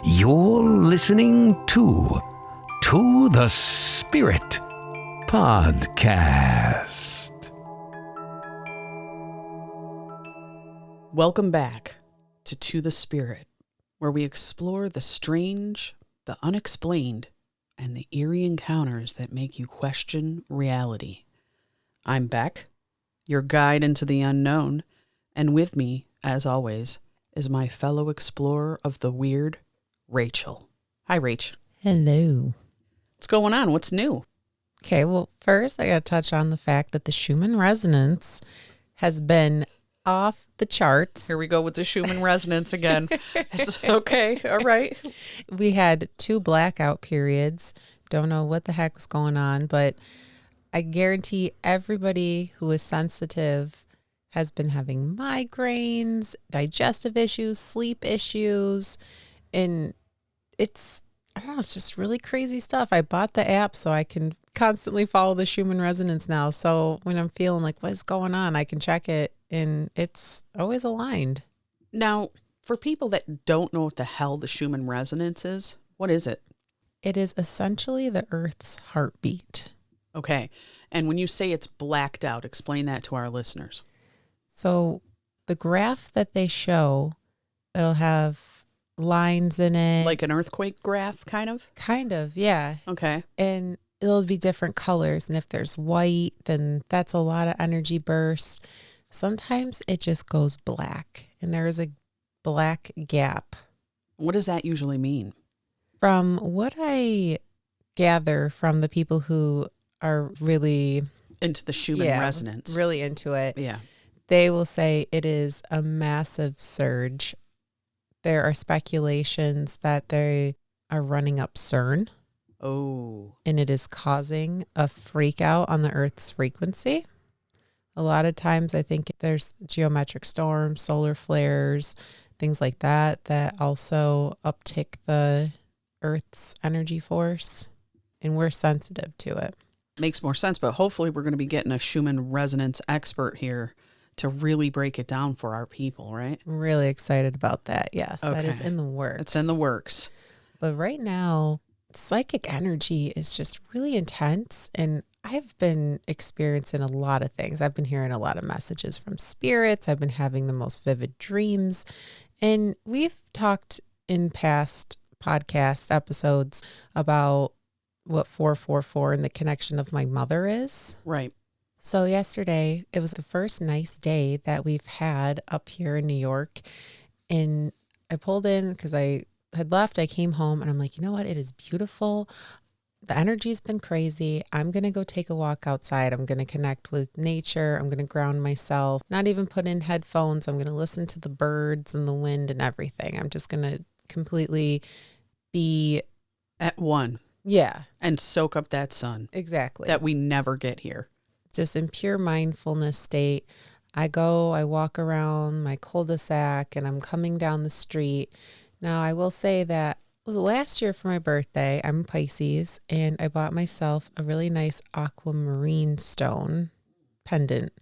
You're listening to the Spirit Podcast. Welcome back to the Spirit, where we explore the strange, the unexplained, and the eerie encounters that make you question reality. I'm Beck, your guide into the unknown, and with me, as always, is my fellow explorer of the weird, Rachel. Hi, Rach. Hello. What's going on? What's new? Okay, well, first I got to touch on the fact that the Schumann resonance has been off the charts. Here we go with the Schumann resonance again. Okay, all right. We had 2 blackout periods. Don't know what the heck was going on, but I guarantee everybody who is sensitive has been having migraines, digestive issues, sleep issues, and it's just really crazy stuff. I bought the app so I can constantly follow the Schumann resonance now. So when I'm feeling like what's going on, I can check it and it's always aligned. Now, for people that don't know what the hell the Schumann resonance is, what is it? It is essentially the Earth's heartbeat. Okay. And when you say it's blacked out, explain that to our listeners. So the graph that they show, it'll have lines in it. Like an earthquake graph, kind of? Kind of, yeah. Okay. And it'll be different colors. And if there's white, then that's a lot of energy bursts. Sometimes it just goes black and there is a black gap. What does that usually mean? From what I gather from the people who are really Into the Schumann resonance. really into it, Yeah. they will say it is a massive surge. There are speculations that they are running up CERN. Oh. And it is causing a freak out on the Earth's frequency. A lot of times I think there's geometric storms, solar flares, things like that also uptick the Earth's energy force. And we're sensitive to it. Makes more sense, but hopefully we're going to be getting a Schumann resonance expert here to really break it down for our people, right? I'm really excited about that. Yes, Okay. that is in the works. It's in the works. But right now, psychic energy is just really intense. And I've been experiencing a lot of things. I've been hearing a lot of messages from spirits. I've been having the most vivid dreams. And we've talked in past podcast episodes about what 444 and the connection of my mother is. Right. So yesterday, it was the first nice day that we've had up here in New York. And I pulled in because I had left. I came home and I'm like, you know what? It is beautiful. The energy's been crazy. I'm going to go take a walk outside. I'm going to connect with nature. I'm going to ground myself, not even put in headphones. I'm going to listen to the birds and the wind and everything. I'm just going to completely be At one. Yeah. And soak up that sun. Exactly. That we never get here. Just in pure mindfulness state. I walk around my cul-de-sac and I'm coming down the street. Now, I will say that it was last year for my birthday. I'm a Pisces and I bought myself a really nice aquamarine stone pendant.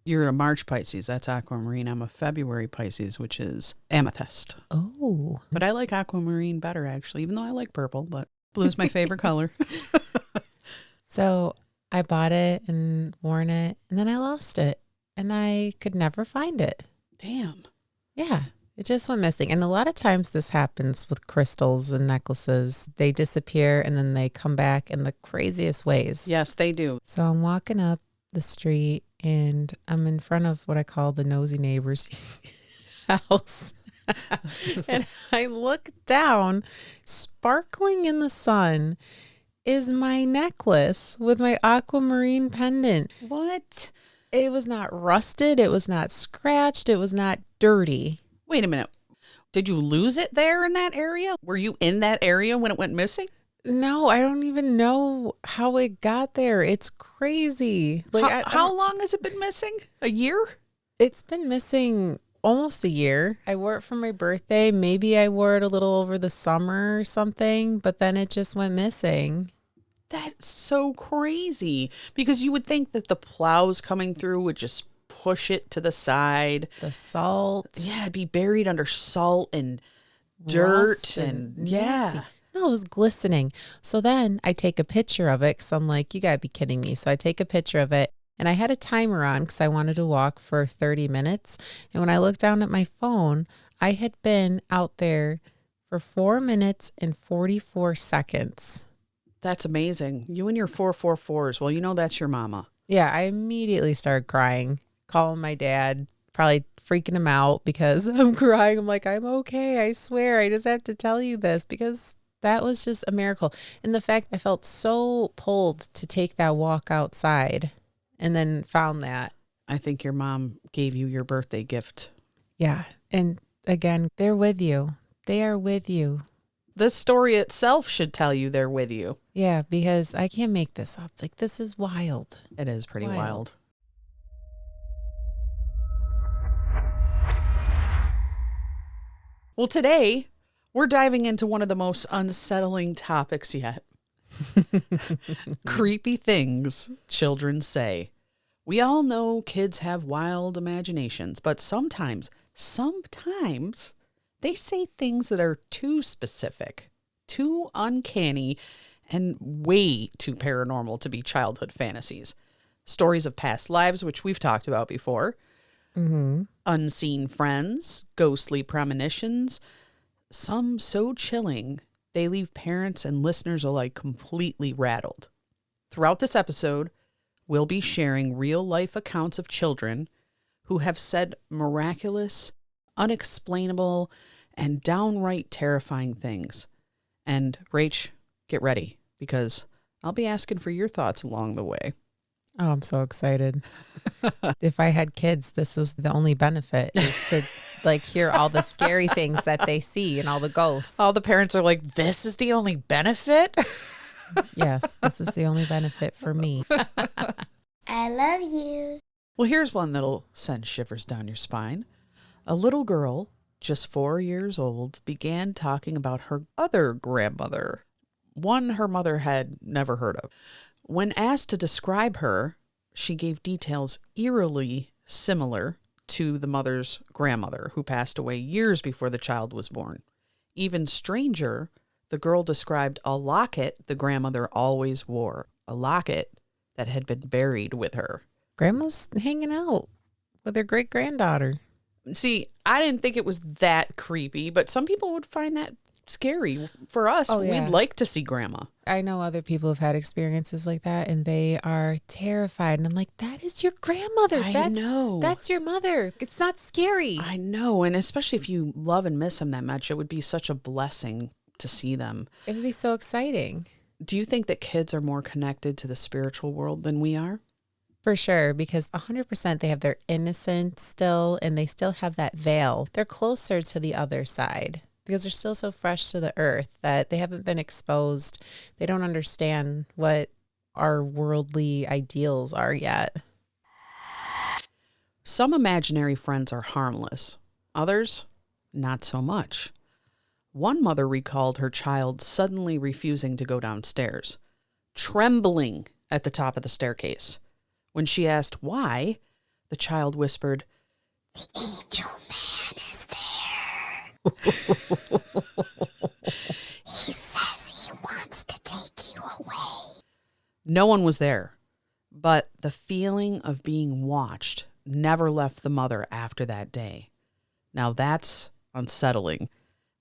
You're a March Pisces. That's aquamarine. I'm a February Pisces, which is amethyst. Oh. But I like aquamarine better, actually, even though I like purple, but blue is my favorite color. So I bought it and worn it, and then I lost it, and I could never find it. Damn. Yeah, it just went missing. And a lot of times this happens with crystals and necklaces. They disappear, and then they come back in the craziest ways. Yes, they do. So I'm walking up the street, and I'm in front of what I call the nosy neighbor's house. And I look down, sparkling in the sun is my necklace with my aquamarine pendant. What? It was not rusted. It was not scratched. It was not dirty. Wait a minute. Did you lose it there in that area? Were you in that area when it went missing? No, I don't even know how it got there. It's crazy. Like, how long has it been missing? A year? It's been missing almost a year. I wore it for my birthday. Maybe I wore it a little over the summer or something, but then it just went missing. That's so crazy, because you would think that the plows coming through would just push it to the side. The salt. Yeah, it'd be buried under salt and dirt rust and nasty. yeah. No, it was glistening. So then I take a picture of it because I'm like, you got to be kidding me. So I take a picture of it and I had a timer on because I wanted to walk for 30 minutes. And when I looked down at my phone, I had been out there for 4 minutes and 44 seconds. That's amazing. You and your 444s. Well, you know that's your mama. Yeah, I immediately started crying, calling my dad, probably freaking him out because I'm crying. I'm like, I'm okay. I swear. I just have to tell you this because that was just a miracle. And the fact I felt so pulled to take that walk outside and then found that. I think your mom gave you your birthday gift. Yeah. And again, they're with you. They are with you. This story itself should tell you they're with you. Yeah, because I can't make this up. Like, this is wild. It is pretty wild. Well, today we're diving into one of the most unsettling topics yet. Creepy things children say. We all know kids have wild imaginations, but sometimes they say things that are too specific, too uncanny, and way too paranormal to be childhood fantasies. Stories of past lives, which we've talked about before. Mm-hmm. Unseen friends, ghostly premonitions. Some so chilling, they leave parents and listeners alike completely rattled. Throughout this episode, we'll be sharing real-life accounts of children who have said miraculous, unexplainable, and downright terrifying things. And Rach, get ready, because I'll be asking for your thoughts along the way. Oh, I'm so excited. If I had kids, this is the only benefit is to like hear all the scary things that they see and all the ghosts. All the parents are like, this is the only benefit? Yes, this is the only benefit for me. I love you. Well, here's one that'll send shivers down your spine. A little girl, just 4 years old, began talking about her other grandmother, one her mother had never heard of. When asked to describe her, she gave details eerily similar to the mother's grandmother, who passed away years before the child was born. Even stranger, the girl described a locket the grandmother always wore, a locket that had been buried with her. Grandma's hanging out with her great-granddaughter. See, I didn't think it was that creepy, but some people would find that scary. For us, Oh, yeah. We'd like to see grandma. I know other people have had experiences like that, and they are terrified. And I'm like, that is your grandmother. I know. That's your mother. It's not scary. I know. And especially if you love and miss them that much, it would be such a blessing to see them. It would be so exciting. Do you think that kids are more connected to the spiritual world than we are? For sure, because 100% they have their innocence still, and they still have that veil. They're closer to the other side because they're still so fresh to the earth that they haven't been exposed. They don't understand what our worldly ideals are yet. Some imaginary friends are harmless. Others, not so much. One mother recalled her child suddenly refusing to go downstairs, trembling at the top of the staircase. When she asked why, the child whispered, The angel man is there. He says he wants to take you away. No one was there, but the feeling of being watched never left the mother after that day. Now that's unsettling.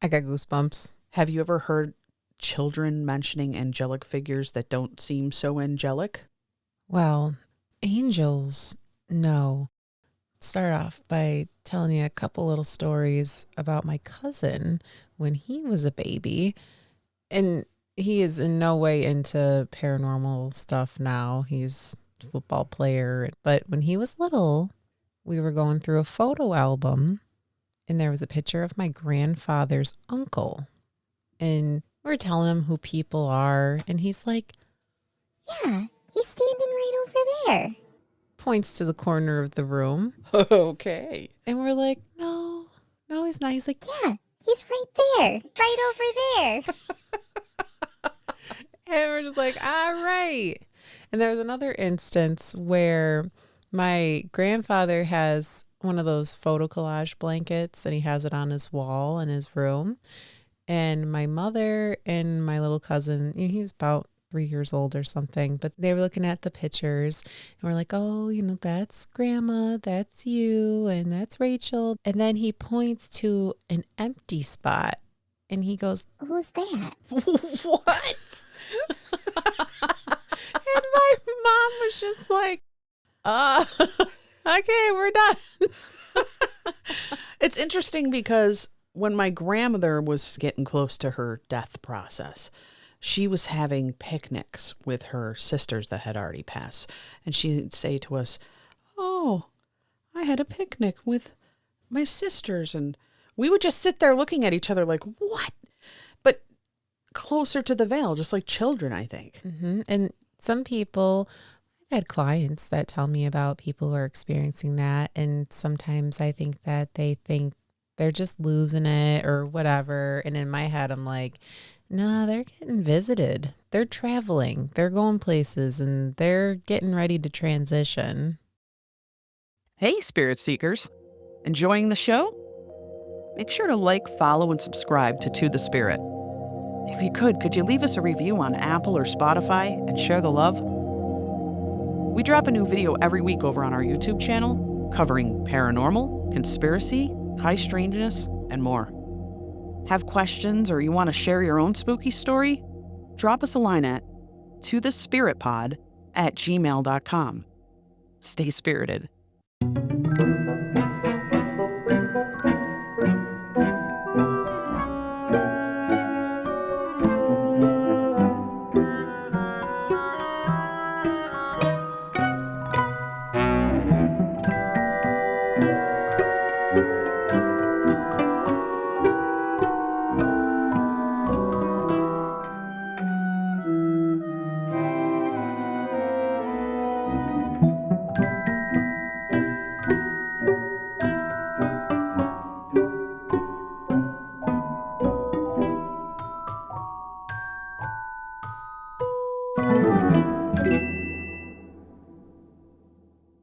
I got goosebumps. Have you ever heard children mentioning angelic figures that don't seem so angelic? Well, angels, no. Start off by telling you a couple little stories about my cousin when he was a baby. And he is in no way into paranormal stuff now. He's a football player. But when he was little, we were going through a photo album and there was a picture of my grandfather's uncle. And we're telling him who people are. And he's like, Yeah, he's standing right over there. points to the corner of the room. Okay. And we're like, no, he's not. He's like, Yeah, he's right there. Right over there. and we're just like, all right. And there was another instance where my grandfather has one of those photo collage blankets, and he has it on his wall in his room. And my mother and my little cousin, he was about 3 years old or something, but they were looking at the pictures and we're like, oh, that's Grandma, that's you, and that's Rachel. And then he points to an empty spot and he goes, Who's that? what? And my mom was just like, okay, we're done. It's interesting because when my grandmother was getting close to her death process, she was having picnics with her sisters that had already passed. And she'd say to us, oh, I had a picnic with my sisters. And we would just sit there looking at each other like, what? But closer to the veil, just like children, I think. Mm-hmm. And some people, I've had clients that tell me about people who are experiencing that. And sometimes I think that they think they're just losing it or whatever. And in my head, I'm like, no, they're getting visited. They're traveling. They're going places and they're getting ready to transition. Hey, Spirit Seekers. Enjoying the show? Make sure to like, follow, and subscribe to the Spirit. If you could you leave us a review on Apple or Spotify and share the love? We drop a new video every week over on our YouTube channel covering paranormal, conspiracy, high strangeness, and more. Have questions or you want to share your own spooky story? Drop us a line at tothespiritpod@gmail.com. Stay spirited.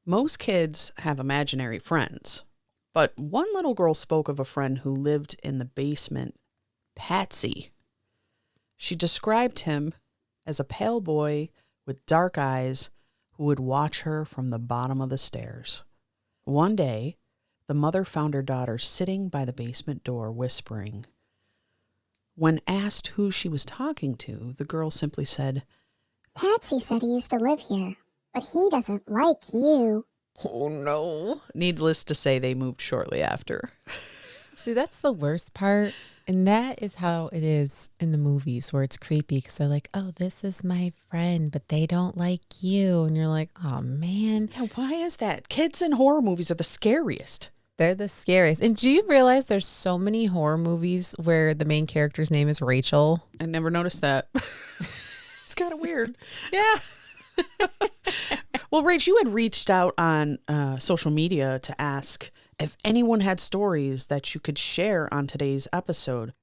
Most kids have imaginary friends, but one little girl spoke of a friend who lived in the basement, Patsy. She described him as a pale boy with dark eyes who would watch her from the bottom of the stairs. One day, the mother found her daughter sitting by the basement door whispering. When asked who she was talking to, the girl simply said, Patsy said he used to live here, but he doesn't like you. Oh, no. Needless to say, they moved shortly after. See, that's the worst part. And that is how it is in the movies where it's creepy because they're like, oh, this is my friend, but they don't like you. And you're like, oh, man. Yeah, why is that? Kids in horror movies are the scariest. They're the scariest. And do you realize there's so many horror movies where the main character's name is Rachel? I never noticed that. It's kind of weird. Yeah. Well, Rach, you had reached out on social media to ask if anyone had stories that you could share on today's episode.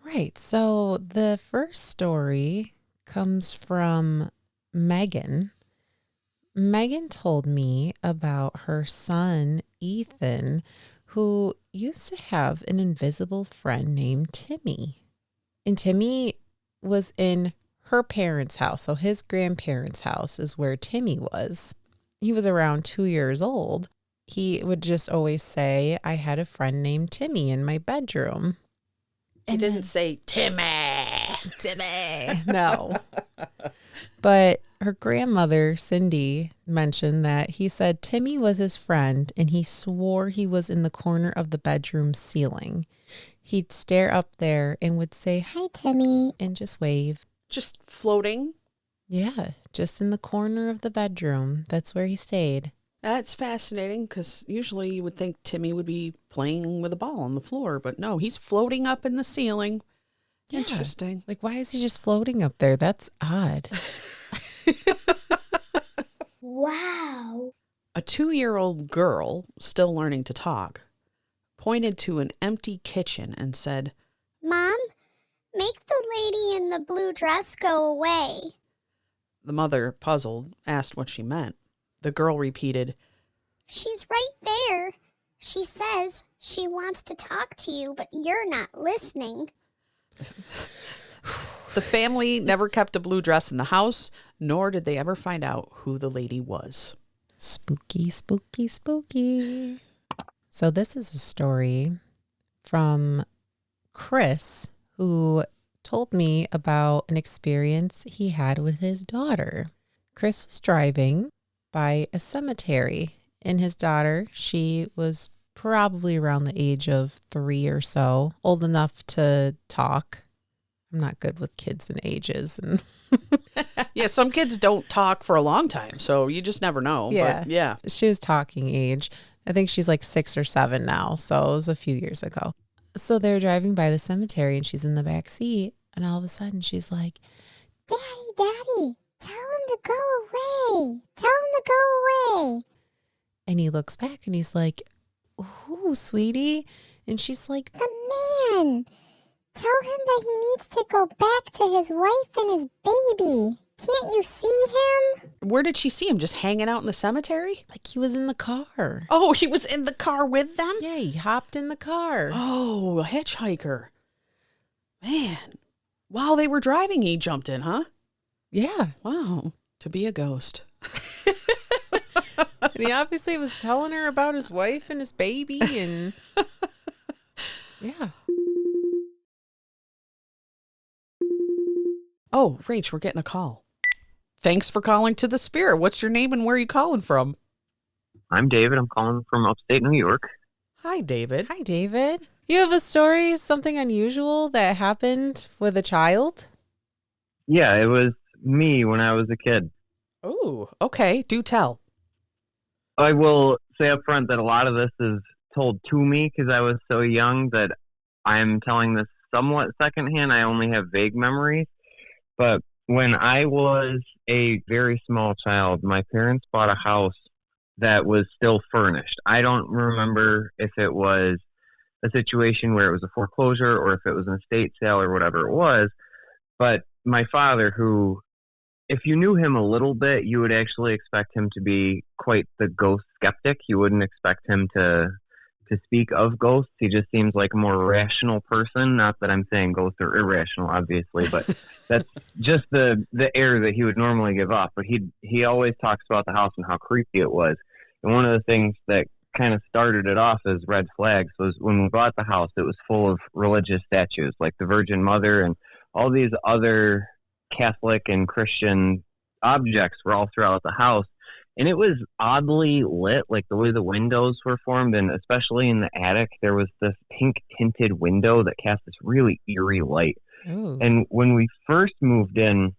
Right. So the first story comes from Megan. Megan told me about her son, Ethan, who used to have an invisible friend named Timmy. And Timmy was in her parents' house. So his grandparents' house is where Timmy was. He was around 2 years old. He would just always say, I had a friend named Timmy in my bedroom. He didn't say, Timmy. No. But her grandmother, Cindy, mentioned that he said Timmy was his friend and he swore he was in the corner of the bedroom ceiling. He'd stare up there and would say, Hi, Timmy. and just wave. Just floating. Yeah, just in the corner of the bedroom. That's where he stayed. That's fascinating because usually you would think Timmy would be playing with a ball on the floor, but no, he's floating up in the ceiling. Yeah. Interesting. Like, why is he just floating up there? That's odd. Wow. A 2-year-old girl, still learning to talk, pointed to an empty kitchen and said, Mom, make the lady in the blue dress go away. The mother, puzzled, asked what she meant. The girl repeated, She's right there. She says she wants to talk to you, but you're not listening. The family never kept a blue dress in the house, nor did they ever find out who the lady was. Spooky, spooky, spooky. So this is a story from Chris, who told me about an experience he had with his daughter. Chris was driving by a cemetery, and his daughter, she was probably around the age of 3 or so, old enough to talk. I'm not good with kids and ages. And Yeah, some kids don't talk for a long time, so you just never know. Yeah. But yeah. she was talking age. I think she's like 6 or 7 now, so it was a few years ago. So they're driving by the cemetery, and she's in the back seat, and all of a sudden she's like, Daddy, tell him to go away. Tell him to go away. and he looks back and he's like, "Who, sweetie?" And she's like, The man. Tell him that he needs to go back to his wife and his baby. Can't you see him? Where did she see him? Just hanging out in the cemetery? like he was in the car. Oh, he was in the car with them? Yeah, he hopped in the car. Oh, a hitchhiker. Man. While they were driving, he jumped in, huh? Yeah. Wow. To be a ghost. And he obviously was telling her about his wife and his baby and yeah. Oh, Rach, we're getting a call. Thanks for calling to the Spirit. What's your name and where are you calling from? I'm David. I'm calling from upstate New York. Hi, David. Hi, David. You have a story, something unusual that happened with a child? Yeah, it was me when I was a kid. Oh, okay. Do tell. I will say up front that a lot of this is told to me because I was so young that I'm telling this somewhat secondhand. I only have vague memories. But when I was a very small child, my parents bought a house that was still furnished. I don't remember if it was a situation where it was a foreclosure or if it was an estate sale or whatever it was. But my father, who, if you knew him a little bit, you would actually expect him to be quite the ghost skeptic. You wouldn't expect him to speak of ghosts. He just seems like a more rational person. Not that I'm saying ghosts are irrational, obviously, but that's just the air that he would normally give off. But he always talks about the house and how creepy it was. And one of the things that kind of started it off as red flags was when we bought the house, it was full of religious statues, like the Virgin Mother and all these other Catholic and Christian objects were all throughout the house. And it was oddly lit, like the way the windows were formed, and especially in the attic, there was this pink tinted window that cast this really eerie light. Ooh. And when we first moved in,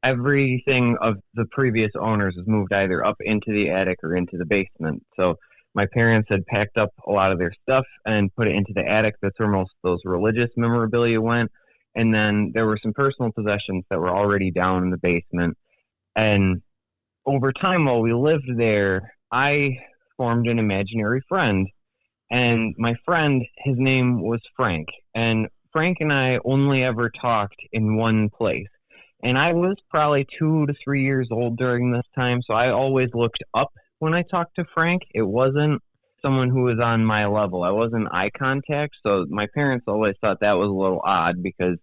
everything of the previous owners was moved either up into the attic or into the basement. So my parents had packed up a lot of their stuff and put it into the attic. That's where most of those religious memorabilia went. And then there were some personal possessions that were already down in the basement. And over time, while we lived there, I formed an imaginary friend. And my friend, his name was Frank. And Frank and I only ever talked in one place. And I was probably 2 to 3 years old during this time, so I always looked up when I talked to Frank. It wasn't someone who was on my level. I wasn't eye contact, so my parents always thought that was a little odd because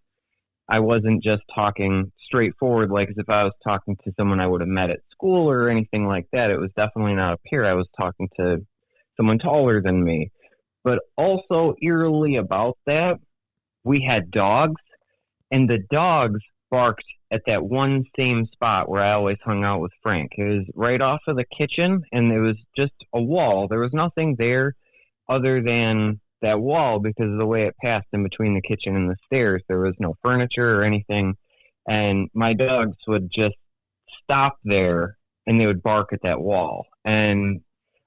I wasn't just talking straightforward like as if I was talking to someone I would have met at school or anything like that. It was definitely not a peer. I was talking to someone taller than me. But also eerily about that, we had dogs, and the dogs barked at that one same spot where I always hung out with Frank. It was right off of the kitchen, and it was just a wall. There was nothing there other than that wall because of the way it passed in between the kitchen and the stairs. There was no furniture or anything, and my dogs would just stop there, and they would bark at that wall. And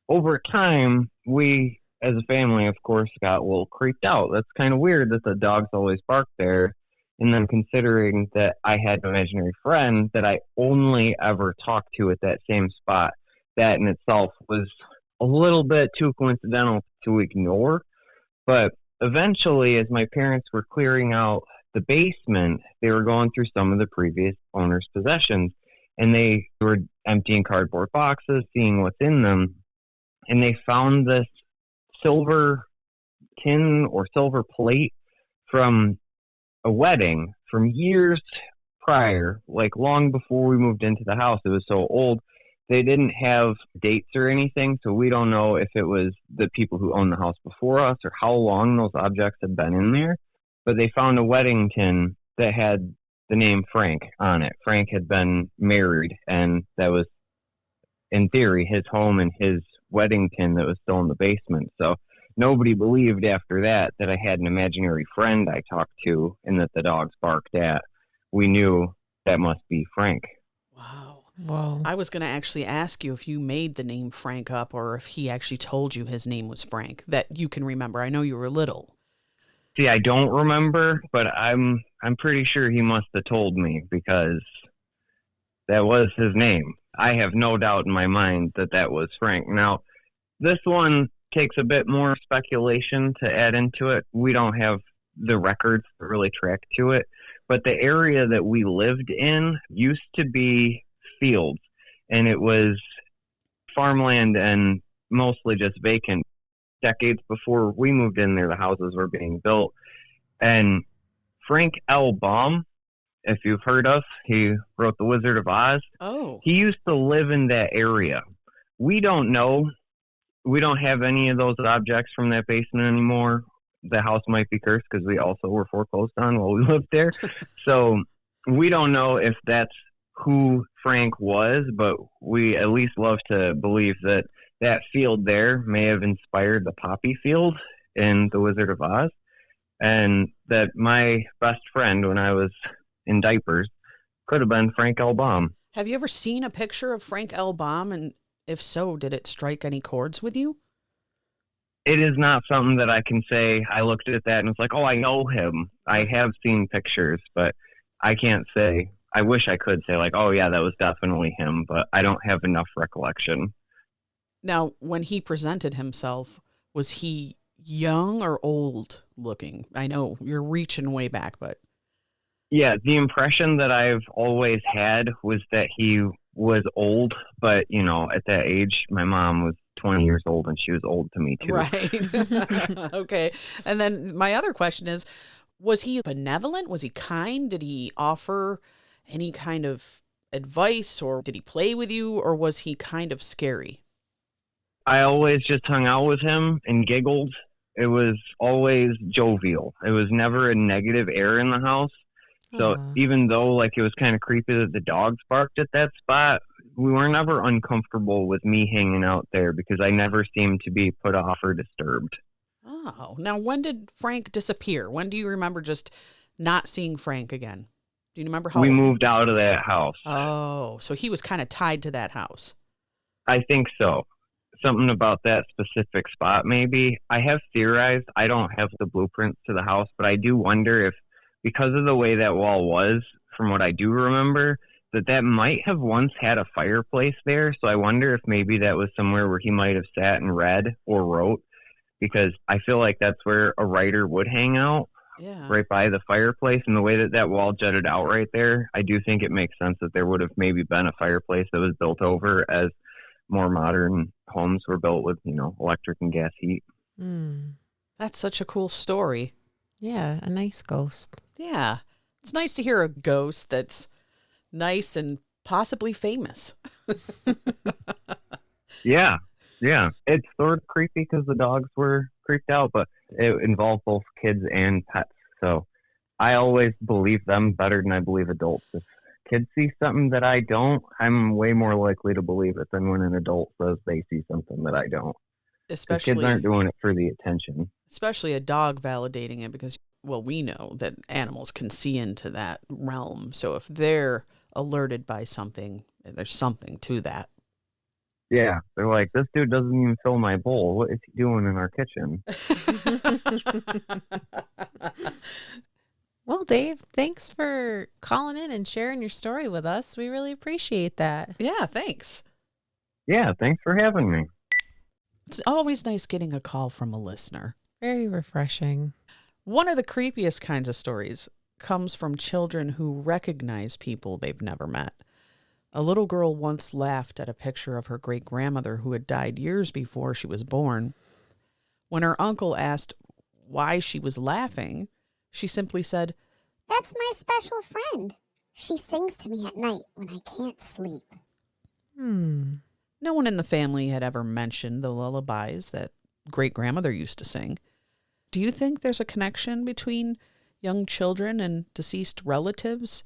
over time, we, as a family, of course, got a little creeped out. That's kind of weird that the dogs always bark there. And then considering that I had an imaginary friend that I only ever talked to at that same spot, that in itself was a little bit too coincidental to ignore. But eventually, as my parents were clearing out the basement, they were going through some of the previous owner's possessions. and they were emptying cardboard boxes, seeing what's in them, and they found this silver tin or silver plate from a wedding from years prior, like long before we moved into the house. It was so old. They didn't have dates or anything, so we don't know if it was the people who owned the house before us or how long those objects had been in there. But they found a wedding tin that had the name Frank on it. Frank had been married, and that was, in theory, his home and his wedding tin that was still in the basement. So nobody believed after that I had an imaginary friend I talked to and that the dogs barked at. We knew that must be Frank. Wow. Whoa. I was going to actually ask you if you made the name Frank up or if he actually told you his name was Frank, that you can remember. I know you were little. See, I don't remember, but I'm pretty sure he must have told me because that was his name. I have no doubt in my mind that was Frank. Now, this one takes a bit more speculation to add into it. We don't have the records that really track to it, but the area that we lived in used to be fields, and it was farmland and mostly just vacant. Decades before we moved in there, the houses were being built. And Frank L. Baum, if you've heard of, he wrote The Wizard of Oz. Oh. He used to live in that area. We don't know. We don't have any of those objects from that basement anymore. The house might be cursed because we also were foreclosed on while we lived there. So we don't know if that's who Frank was, but we at least love to believe that field there may have inspired the poppy field in The Wizard of Oz, and that my best friend when I was in diapers could have been Frank L. Baum. Have you ever seen a picture of Frank L. Baum? And if so, did it strike any chords with you? It is not something that I can say I looked at that and was like, oh, I know him. I have seen pictures, but I can't say. I wish I could say like, oh yeah, that was definitely him, but I don't have enough recollection. Now, when he presented himself, was he young or old looking? I know you're reaching way back, but... Yeah, the impression that I've always had was that he was old, but, you know, at that age, my mom was 20 years old and she was old to me too. Right. Okay. And then my other question is, was he benevolent? Was he kind? Did he offer any kind of advice, or did he play with you, or was he kind of scary? I always just hung out with him and giggled. It was always jovial. It was never a negative air in the house. So even though like it was kind of creepy that the dogs barked at that spot, we were never uncomfortable with me hanging out there because I never seemed to be put off or disturbed. Oh, now when did Frank disappear? When do you remember just not seeing Frank again? Do you remember how we moved out of that house? Oh, so he was kind of tied to that house. I think so. Something about that specific spot, maybe. I have theorized. I don't have the blueprints to the house, but I do wonder if, because of the way that wall was, from what I do remember, that might have once had a fireplace there. So I wonder if maybe that was somewhere where he might have sat and read or wrote, because I feel like that's where a writer would hang out. Yeah. Right by the fireplace, and the way that wall jutted out right there, I do think it makes sense that there would have maybe been a fireplace that was built over as more modern homes were built with, you know, electric and gas heat. That's such a cool story. Yeah, a nice ghost. Yeah. It's nice to hear a ghost that's nice and possibly famous. Yeah. It's sort of creepy because the dogs were creeped out, but it involved both kids and pets. So I always believe them better than I believe adults. If kids see something that I don't, I'm way more likely to believe it than when an adult says they see something that I don't. Especially kids aren't doing it for the attention. Especially a dog validating it because, well, we know that animals can see into that realm. So if they're alerted by something, there's something to that. Yeah, they're like, this dude doesn't even fill my bowl. What is he doing in our kitchen? Well, Dave, thanks for calling in and sharing your story with us. We really appreciate that. Yeah, thanks. Yeah, thanks for having me. It's always nice getting a call from a listener. Very refreshing. One of the creepiest kinds of stories comes from children who recognize people they've never met. A little girl once laughed at a picture of her great-grandmother who had died years before she was born. When her uncle asked why she was laughing, she simply said, "That's my special friend. She sings to me at night when I can't sleep." No one in the family had ever mentioned the lullabies that great-grandmother used to sing. Do you think there's a connection between young children and deceased relatives?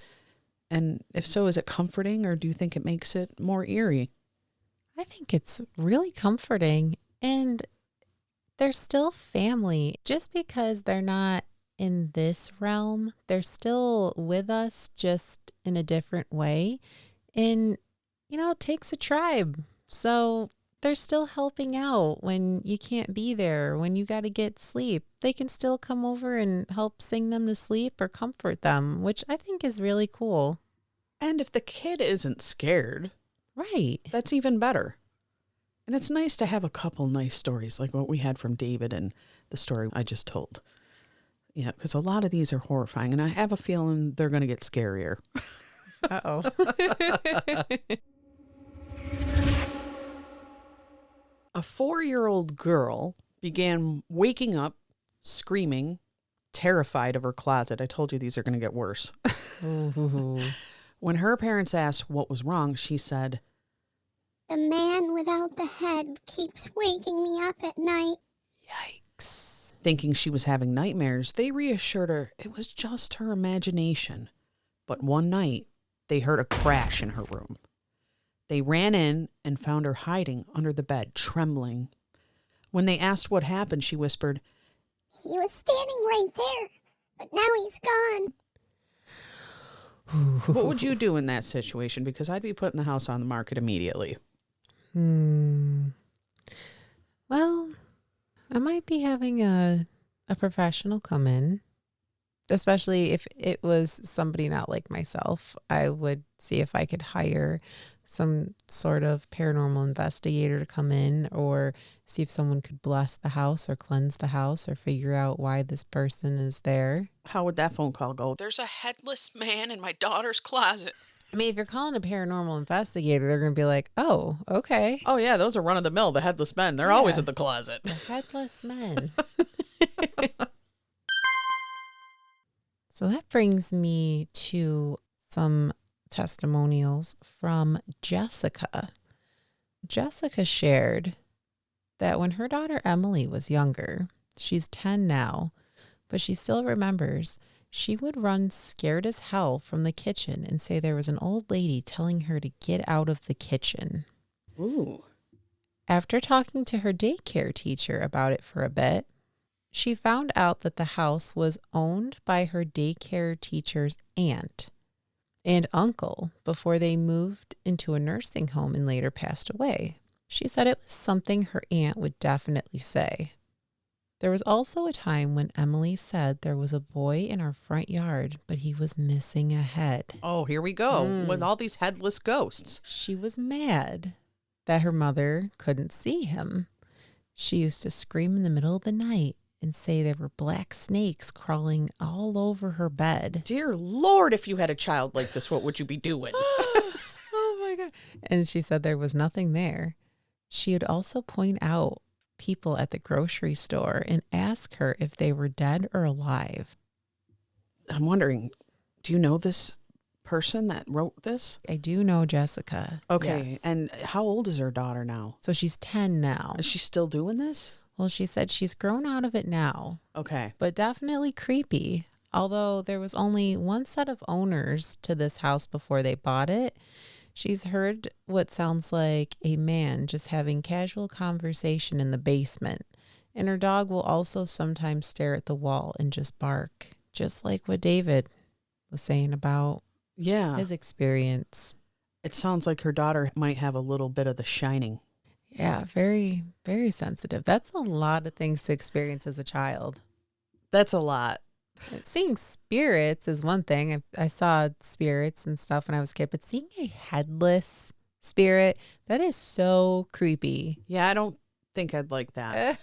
And if so, is it comforting, or do you think it makes it more eerie? I think it's really comforting, and they're still family. Just because they're not in this realm, they're still with us, just in a different way. And, it takes a tribe. So they're still helping out when you can't be there, when you got to get sleep. They can still come over and help sing them to sleep or comfort them, which I think is really cool. And if the kid isn't scared, Right. that's even better. And it's nice to have a couple nice stories like what we had from David and the story I just told. Yeah, because a lot of these are horrifying, and I have a feeling they're going to get scarier. Uh-oh. A 4-year-old girl began waking up, screaming, terrified of her closet. I told you these are going to get worse. When her parents asked what was wrong, she said, "The man without the head keeps waking me up at night." Yikes. Thinking she was having nightmares, they reassured her it was just her imagination. But one night, they heard a crash in her room. They ran in and found her hiding under the bed, trembling. When they asked what happened, she whispered, "He was standing right there, but now he's gone." What would you do in that situation? Because I'd be putting the house on the market immediately. Well, I might be having a professional come in, especially if it was somebody not like myself. I would see if I could hire some sort of paranormal investigator to come in, or see if someone could bless the house or cleanse the house or figure out why this person is there. How would that phone call go? "There's a headless man in my daughter's closet." I mean, if you're calling a paranormal investigator, they're going to be like, "Oh, okay. Oh, yeah, those are run-of-the-mill, the headless men. They're always Yeah. at the closet. The headless men." So that brings me to some testimonials from Jessica. Jessica shared that when her daughter Emily was younger, she's 10 now, but she still remembers, she would run scared as hell from the kitchen and say there was an old lady telling her to get out of the kitchen. Ooh. After talking to her daycare teacher about it for a bit, she found out that the house was owned by her daycare teacher's aunt and uncle before they moved into a nursing home and later passed away. She said it was something her aunt would definitely say. There was also a time when Emily said there was a boy in our front yard, but he was missing a head. Oh, here we go with all these headless ghosts. She was mad that her mother couldn't see him. She used to scream in the middle of the night and say there were black snakes crawling all over her bed. Dear Lord, if you had a child like this, what would you be doing? Oh my God. And she said there was nothing there. She would also point out people at the grocery store and ask her if they were dead or alive. I'm wondering, do you know this person that wrote this? I do know Jessica. Okay, Yes. and how old is her daughter now? So she's 10 now. Is she still doing this? Well, she said she's grown out of it now, Okay. but definitely creepy. Although there was only one set of owners to this house before they bought it, she's heard what sounds like a man just having casual conversation in the basement. And her dog will also sometimes stare at the wall and just bark, just like what David was saying about his experience. It sounds like her daughter might have a little bit of the shining. Yeah, very, very sensitive. That's a lot of things to experience as a child. That's a lot. Seeing spirits is one thing. I saw spirits and stuff when I was a kid, but seeing a headless spirit, that is so creepy. Yeah, I don't think I'd like that.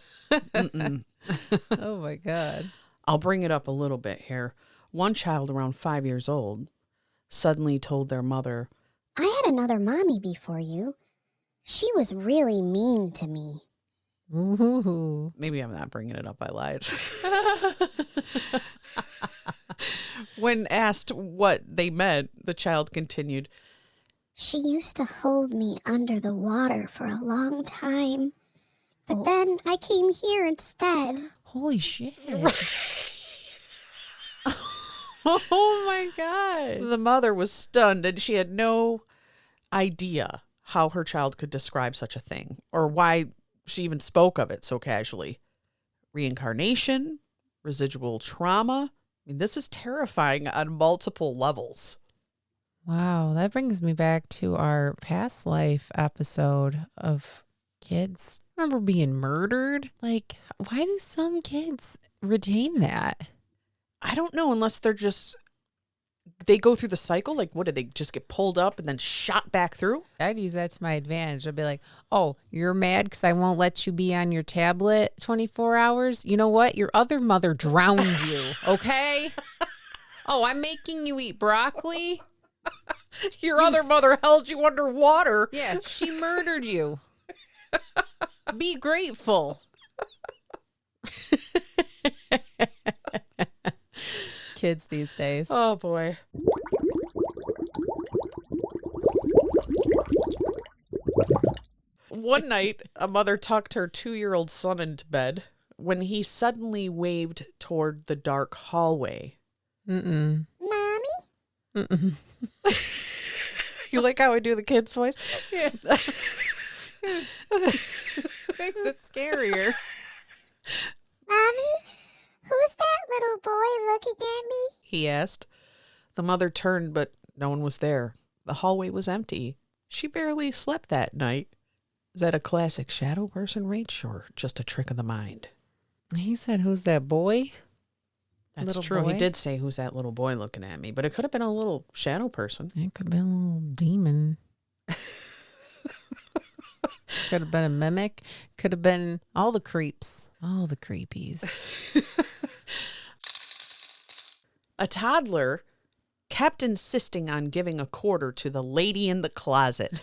Oh my God. I'll bring it up a little bit here. One child around 5 years old suddenly told their mother, I had another mommy before you. She was really mean to me. Ooh. Maybe I'm not bringing it up. I lied. When asked what they meant, the child continued, She used to hold me under the water for a long time. But then I came here instead. Holy shit. Oh my God. the mother was stunned and she had no idea how her child could describe such a thing or why she even spoke of it so casually. Reincarnation, residual trauma. I mean, this is terrifying on multiple levels. Wow, that brings me back to our past life episode of kids. Remember being murdered? Like, why do some kids retain that? I don't know unless they go through the cycle. Like, what, did they just get pulled up and then shot back through? I'd use that to my advantage. I'd be like, oh, you're mad because I won't let you be on your tablet 24 hours? You know what? Your other mother drowned you, okay? Oh, I'm making you eat broccoli? Your other mother held you underwater. Yeah, she murdered you. Be grateful. Kids these days. Oh, boy. One night, a mother tucked her 2-year-old son into bed when he suddenly waved toward the dark hallway. Mm-mm. Mommy? Mm-mm. You like how I do the kid's voice? Yeah. Makes it scarier. Mommy? Who's that little boy looking at me? He asked. The mother turned, but no one was there. The hallway was empty. She barely slept that night. Is that a classic shadow person, Rach, or just a trick of the mind? He said, who's that boy? That's Little true. boy? He did say, who's that little boy looking at me? But it could have been a little shadow person. It could have been a little demon. Could have been a mimic. Could have been all the creeps. All the creepies. A toddler kept insisting on giving a quarter to the lady in the closet.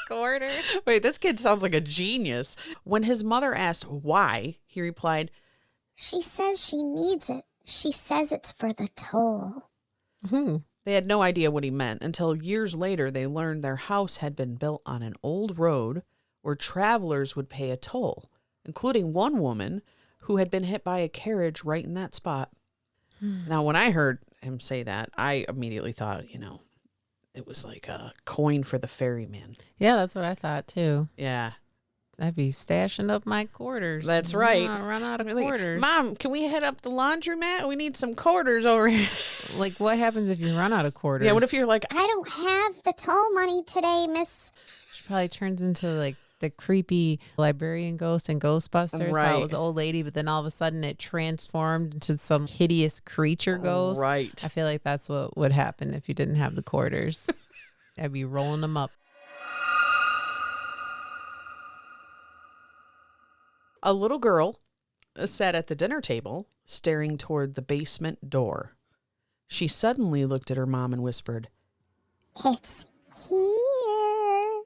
Quarter? Wait, this kid sounds like a genius. When his mother asked why, he replied, She says she needs it. She says it's for the toll. They had no idea what he meant until years later they learned their house had been built on an old road where travelers would pay a toll, including one woman who had been hit by a carriage right in that spot. Now, when I heard him say that, I immediately thought, it was like a coin for the ferryman. Yeah, that's what I thought too. Yeah. I'd be stashing up my quarters. That's right. Run out of Like, quarters. Mom, can we head up the laundromat? We need some quarters over here. Like, what happens if you run out of quarters? Yeah, what if you're like, I don't have the toll money today, miss. She probably turns into like the creepy librarian ghost in Ghostbusters. How Right. it was an old lady, but then all of a sudden it transformed into some hideous creature ghost. Right. I feel like that's what would happen if you didn't have the quarters. I'd be rolling them up. A little girl sat at the dinner table, staring toward the basement door. She suddenly looked at her mom and whispered, It's here.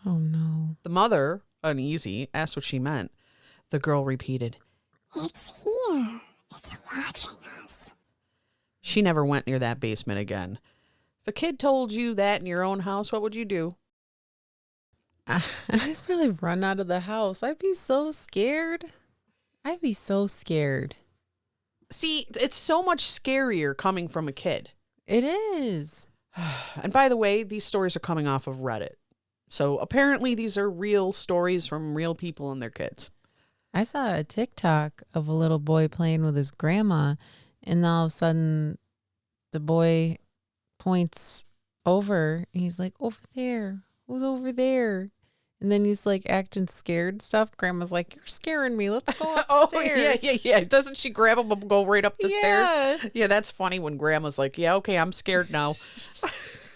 Oh no. The mother, uneasy, asked what she meant. The girl repeated, It's here. It's watching us. She never went near that basement again. If a kid told you that in your own house, what would you do? I'd really run out of the house. I'd be so scared. I'd be so scared. See, it's so much scarier coming from a kid. It is. And by the way, these stories are coming off of Reddit. So apparently these are real stories from real people and their kids. I saw a TikTok of a little boy playing with his grandma, and all of a sudden the boy points over and he's like, over there. Who's over there? And then he's like acting scared and stuff. Grandma's like, you're scaring me. Let's go upstairs. yeah. Doesn't she grab him and go right up the Yeah. stairs? Yeah, that's funny when grandma's like, yeah, okay, I'm scared now.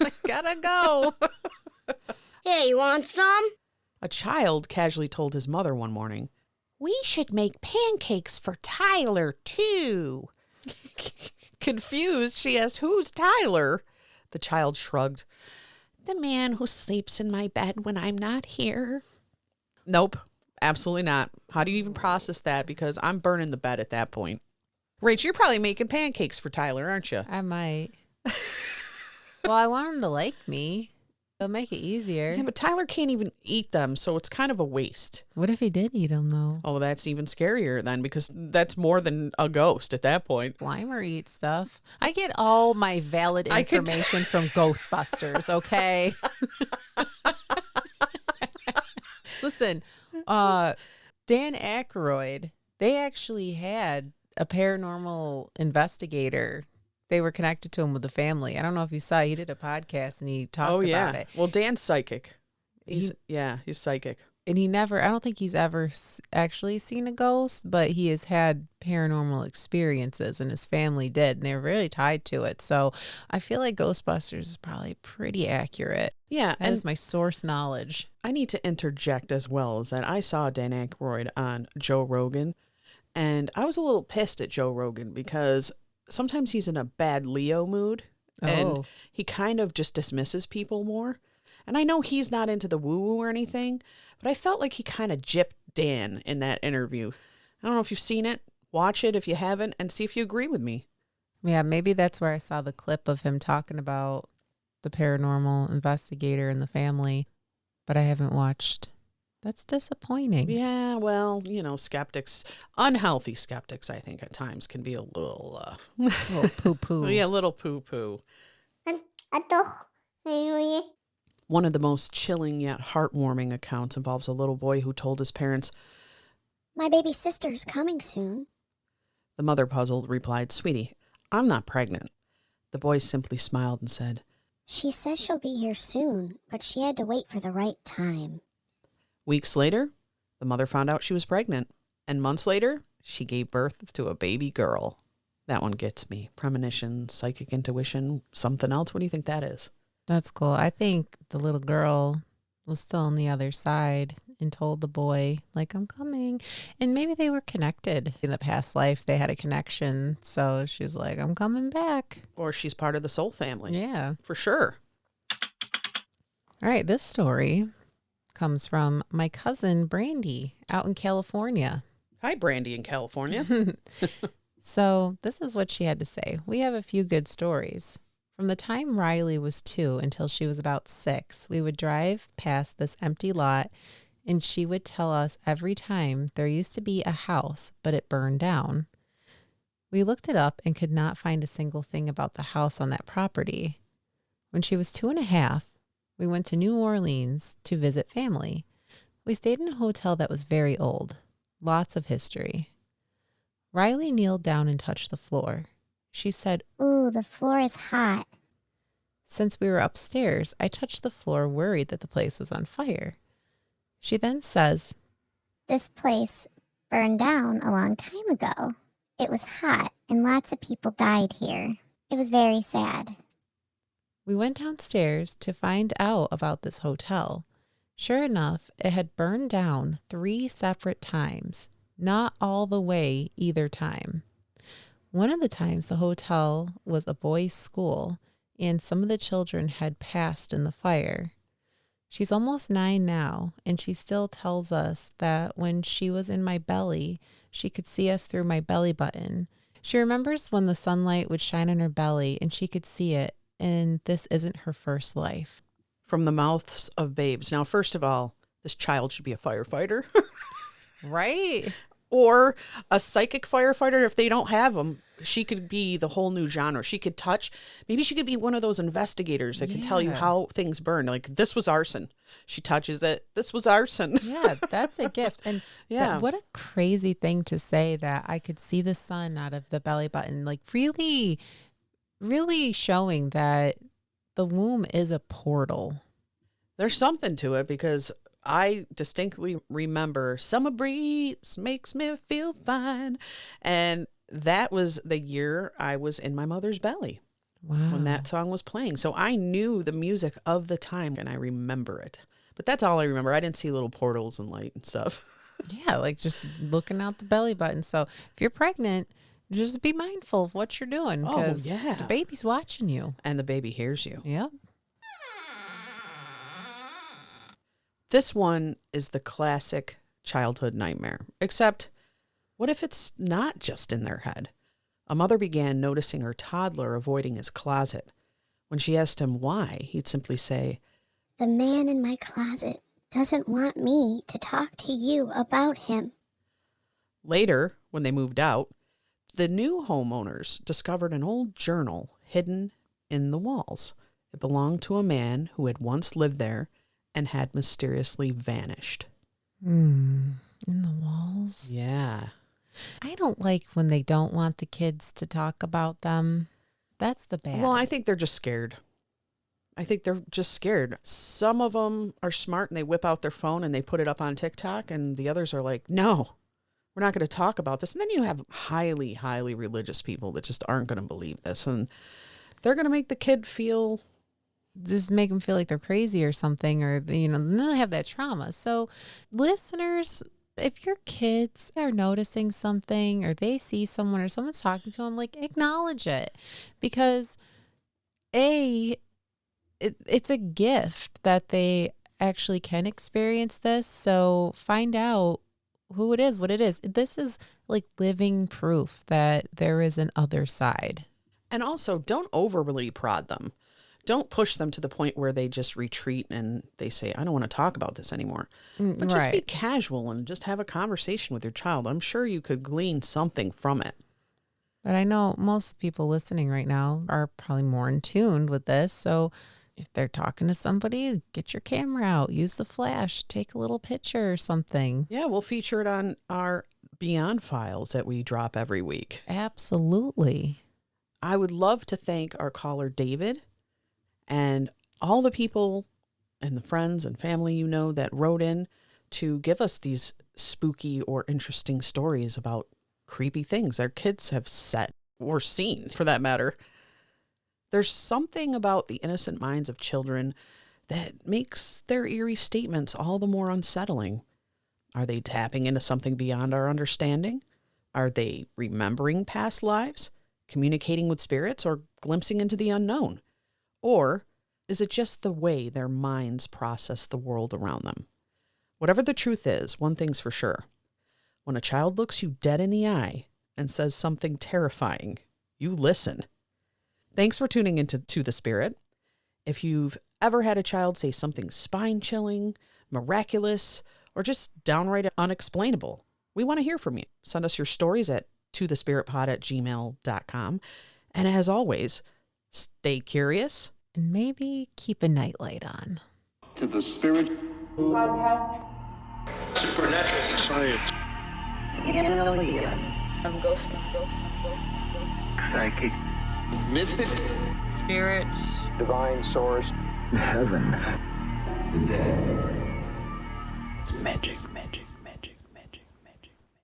I gotta go. Hey, you want some? A child casually told his mother one morning, we should make pancakes for Tyler, too. Confused, she asked, who's Tyler? The child shrugged. The man who sleeps in my bed when I'm not here. Nope, absolutely not. How do you even process that? Because I'm burning the bed at that point. Rach, you're probably making pancakes for Tyler, aren't you? I might. Well, I want him to like me. It'll make it easier. Yeah, but Tyler can't even eat them, so it's kind of a waste. What if he did eat them, though? Oh, that's even scarier then, because that's more than a ghost at that point. Slimer eats stuff. I get all my valid information from Ghostbusters, okay? Listen, Dan Aykroyd, they actually had a paranormal investigator. They were connected to him with the family. I don't know if you saw, he did a podcast and he talked about it. Well, Dan's psychic. He's psychic. And he never, I don't think he's ever actually seen a ghost, but he has had paranormal experiences and his family did. And they're really tied to it. So I feel like Ghostbusters is probably pretty accurate. Yeah. That is my source knowledge. I need to interject as well, is that I saw Dan Aykroyd on Joe Rogan. And I was a little pissed at Joe Rogan because sometimes he's in a bad Leo mood and he kind of just dismisses people more. And I know he's not into the woo-woo or anything, but I felt like he kind of gypped Dan in that interview. I don't know if you've seen it. Watch it if you haven't and see if you agree with me. Yeah, maybe that's where I saw the clip of him talking about the paranormal investigator and the family, but I haven't watched. That's disappointing. Yeah, well, skeptics, unhealthy skeptics, I think at times can be a little poo-poo. Yeah, a little poo-poo. One of the most chilling yet heartwarming accounts involves a little boy who told his parents, "My baby sister's coming soon." The mother, puzzled, replied, "Sweetie, I'm not pregnant." The boy simply smiled and said, "She says she'll be here soon, but she had to wait for the right time." Weeks later, the mother found out she was pregnant. And months later, she gave birth to a baby girl. That one gets me. Premonitions, psychic intuition, something else. What do you think that is? That's cool. I think the little girl was still on the other side and told the boy, like, I'm coming. And maybe they were connected in the past life. They had a connection. So she was like, I'm coming back. Or she's part of the soul family. Yeah. For sure. All right. This story comes from my cousin, Brandy, out in California. Hi, Brandy in California. So this is what she had to say. We have a few good stories. From the time Riley was 2 until she was about 6, we would drive past this empty lot, and she would tell us every time there used to be a house, but it burned down. We looked it up and could not find a single thing about the house on that property. When she was 2.5, we went to New Orleans to visit family. We stayed in a hotel that was very old, lots of history. Riley kneeled down and touched the floor. She said, "Ooh, the floor is hot." Since we were upstairs, I touched the floor, worried that the place was on fire. She then says, "This place burned down a long time ago. It was hot and lots of people died here. It was very sad." We went downstairs to find out about this hotel. Sure enough, it had burned down 3 separate times, not all the way either time. One of the times the hotel was a boys' school, and some of the children had passed in the fire. She's almost 9 now, and she still tells us that when she was in my belly, she could see us through my belly button. She remembers when the sunlight would shine on her belly, and she could see it, and this isn't her first life. From the mouths of babes. Now, first of all, this child should be a firefighter. Right? Or a psychic firefighter. If they don't have them, she could be the whole new genre. She could maybe she could be one of those investigators that can tell you how things burn. Like, this was arson. She touches it. This was arson. Yeah, that's a gift. And what a crazy thing to say, that I could see the sun out of the belly button. Like, really, really showing that the womb is a portal. There's something to it, because I distinctly remember "Summer Breeze Makes Me Feel Fine." And that was the year I was in my mother's belly. Wow. When that song was playing. So I knew the music of the time and I remember it. But that's all I remember. I didn't see little portals and light and stuff. Yeah, like just looking out the belly button. So if you're pregnant, Just be mindful of what you're doing. Oh, 'Cause yeah. the baby's watching you. And the baby hears you. Yep. This one is the classic childhood nightmare. Except, what if it's not just in their head? A mother began noticing her toddler avoiding his closet. When she asked him why, he'd simply say, The man in my closet doesn't want me to talk to you about him. Later, when they moved out, the new homeowners discovered an old journal hidden in the walls. It belonged to a man who had once lived there and had mysteriously vanished. In the walls. Yeah. I don't like when they don't want the kids to talk about them. That's the bad. Well, I think they're just scared. I think they're just scared. Some of them are smart and they whip out their phone and they put it up on TikTok, and the others are like, no, we're not going to talk about this. And then you have highly, highly religious people that just aren't going to believe this. And they're going to make the kid feel... just make them feel like they're crazy or something, or, then they have that trauma. So listeners, if your kids are noticing something or they see someone or someone's talking to them, like, acknowledge it, because it's a gift that they actually can experience this. So find out who it is, what it is. This is like living proof that there is an other side. And also, don't overly prod them. Don't push them to the point where they just retreat and they say, I don't want to talk about this anymore. But just be casual and just have a conversation with your child. I'm sure you could glean something from it. But I know most people listening right now are probably more in tune with this. So if they're talking to somebody, get your camera out, use the flash, take a little picture or something. Yeah, we'll feature it on our Beyond Files that we drop every week. Absolutely. I would love to thank our caller, David, and all the people and the friends and family that wrote in to give us these spooky or interesting stories about creepy things their kids have said or seen, for that matter. There's something about the innocent minds of children that makes their eerie statements all the more unsettling. Are they tapping into something beyond our understanding? Are they remembering past lives, communicating with spirits, or glimpsing into the unknown? Or is it just the way their minds process the world around them? Whatever the truth is, one thing's for sure. When a child looks you dead in the eye and says something terrifying, you listen. Thanks for tuning into To the Spirit. If you've ever had a child say something spine-chilling, miraculous, or just downright unexplainable, we want to hear from you. Send us your stories at tothespiritpod@gmail.com. And as always, stay curious. And maybe keep a nightlight on. To the Spirit Podcast. Supernatural Science I'm ghost. Psychic Mystic Spirit. Divine Source Heaven. The dead. It's magic.